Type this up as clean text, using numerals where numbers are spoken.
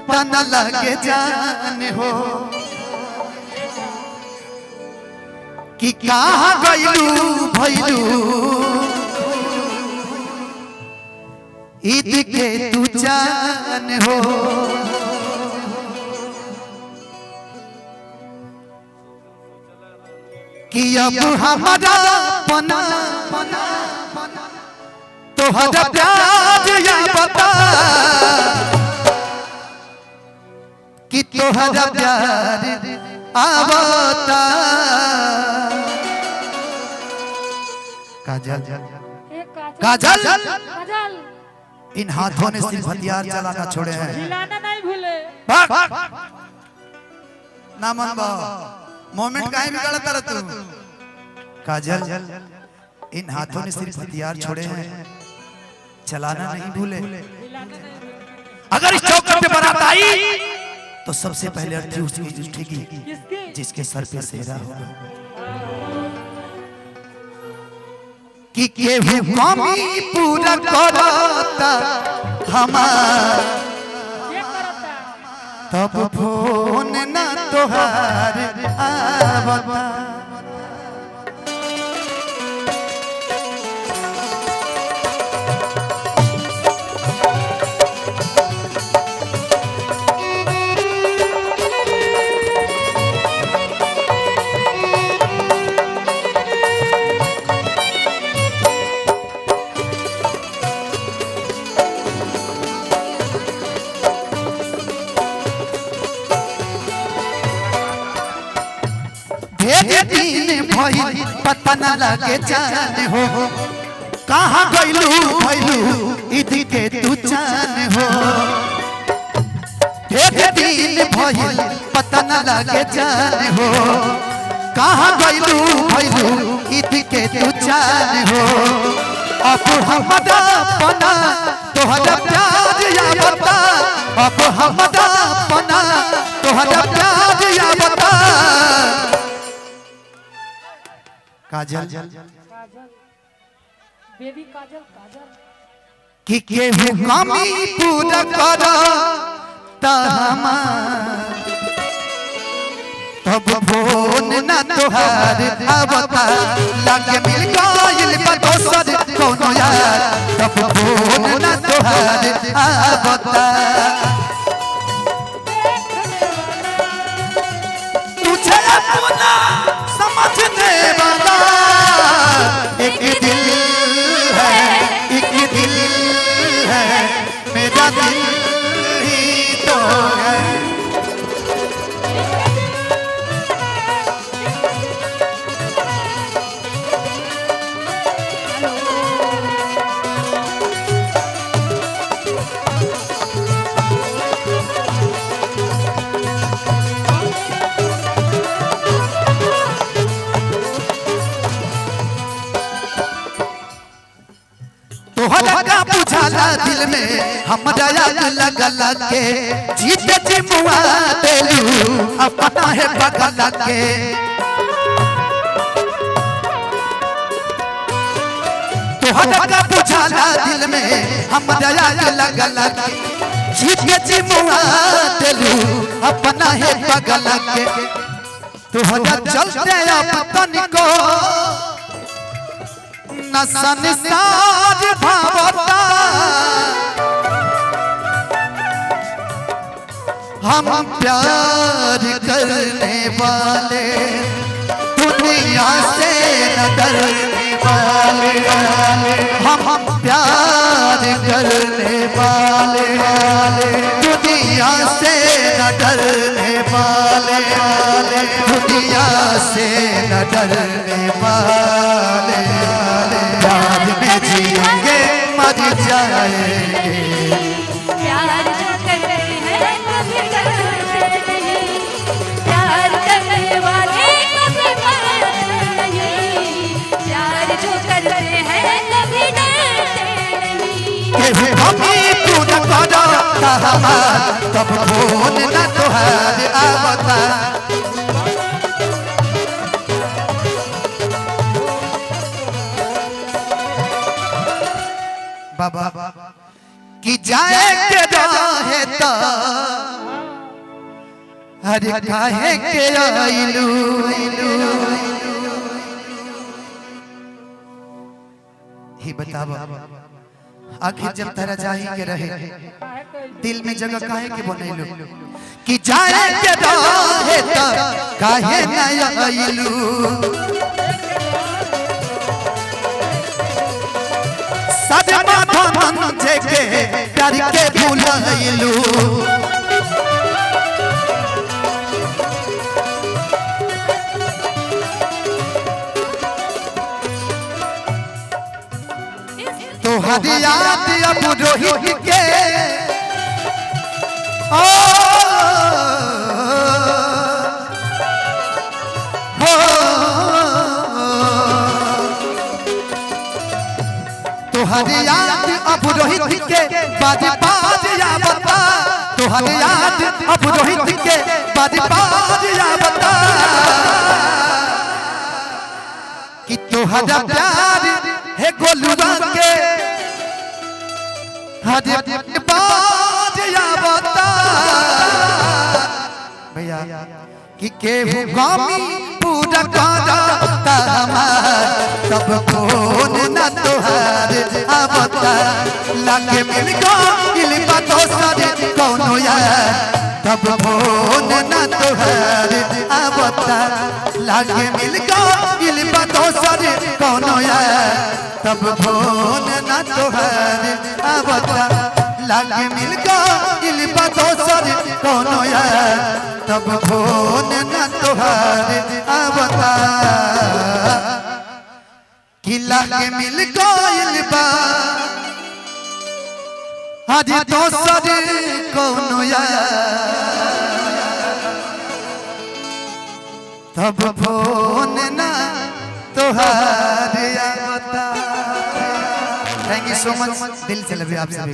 पता न लगे जान हो कि कहाँ गइलू भइलू ईद के तू जान हो। कि अब हमारा पना तोहरा प्यार या बता कि तोहरा प्यार आवता। काजल काजल इन हाथों ने सिर्फ हथियार चलाना छोड़े हैं, हिलाना नहीं भूले। ना मन बा मोमेंट काहे बिगड़ता रह तू। काजल इन हाथों ने सिर्फ हथियार छोड़े हैं, चलाना नहीं भूले। अगर इस चौक पे बारात आई तो सबसे पहले अर्थी उसकी उठेगी जिसके सर पे सेहरा होगा। कि केहू कमी पूरा करता हमार तब फोन ना तोहार आवता। दिन भई पता न लगे जान हो कहाँ गइलू भइलू ईद के तू जान हो। दिन भई पता न लगे जान हो कहाँ गइलू भइलू ईद के तू जान हो। अब हमारा पना तोहरा प्यार या बता, अब हमारा पना तोहरा प्यार या बता। काजल बेबी काजल काजल कि केहू कमी पूरा करा तब फोन न तोहार आवता। लागे मिल गइल बा दोसर कोनो यार तब फोन न तोहार आवता। तुझे अपना समझने वाला एक दिल है मेरा दिल ही तो है। तोहरा बुझाला दिल में हमरा याद लगल के जीत जिमुआ देलू अपना है बगल के। तोहरा बुझाला दिल में हमरा याद लगल के जीत जिमुआ देलू अपना है बगल के। तोहरा चलते अब तनिको नसन साज भावता हम प्यार करने वाले दुनिया से न डरने वाले। हम प्यार करने वाले दुनिया से न डरने वाले, दुनिया से न डरने वाले। प्यार में जिएंगे मर जाएंगे, प्यार जो करते हैं कभी डरते नहीं, प्यार करने वाले कभी मरते नहीं, प्यार जो करते हैं कभी डरते नहीं। हमें तू न करा तब फोन न तोहार आवता। बाबा कि जाए के रहे तो अरे काहे के आइलू ही बतावा आखिर जब तेरा जाही के रहे काहे कोई दिल में जगह काहे के बनैलू कि जाए के रहे त काहे न आइलू सदमा धमन जेके प्यार के भूलैलू तोहर याद अब रोहित के ओ हो तोहर याद अब रोहित के बाज बाज या बता तोहर याद अब रोहित के बाज बाज या बता कि तोहरा प्यार है गोलुआ के हजे बाज या बता भैया कि केहू गामी पूरा काजा तब कौन न तोहार आवता लागे मिल गइल बा दोसर कौनो यार तब कौन न तोहार आवता लागे मिल गइल बा दोसर कौनो यार तब कौन न तोहार आवता लागे मिल गइल बा दोसर कौनो यार तब कौन न तोहार आवता किला के मिल गइल बा आज दोसर कौनो यार तब फोन ना तोहार आवता। थैंक यू सो मच, दिल से लव यू आप सभी।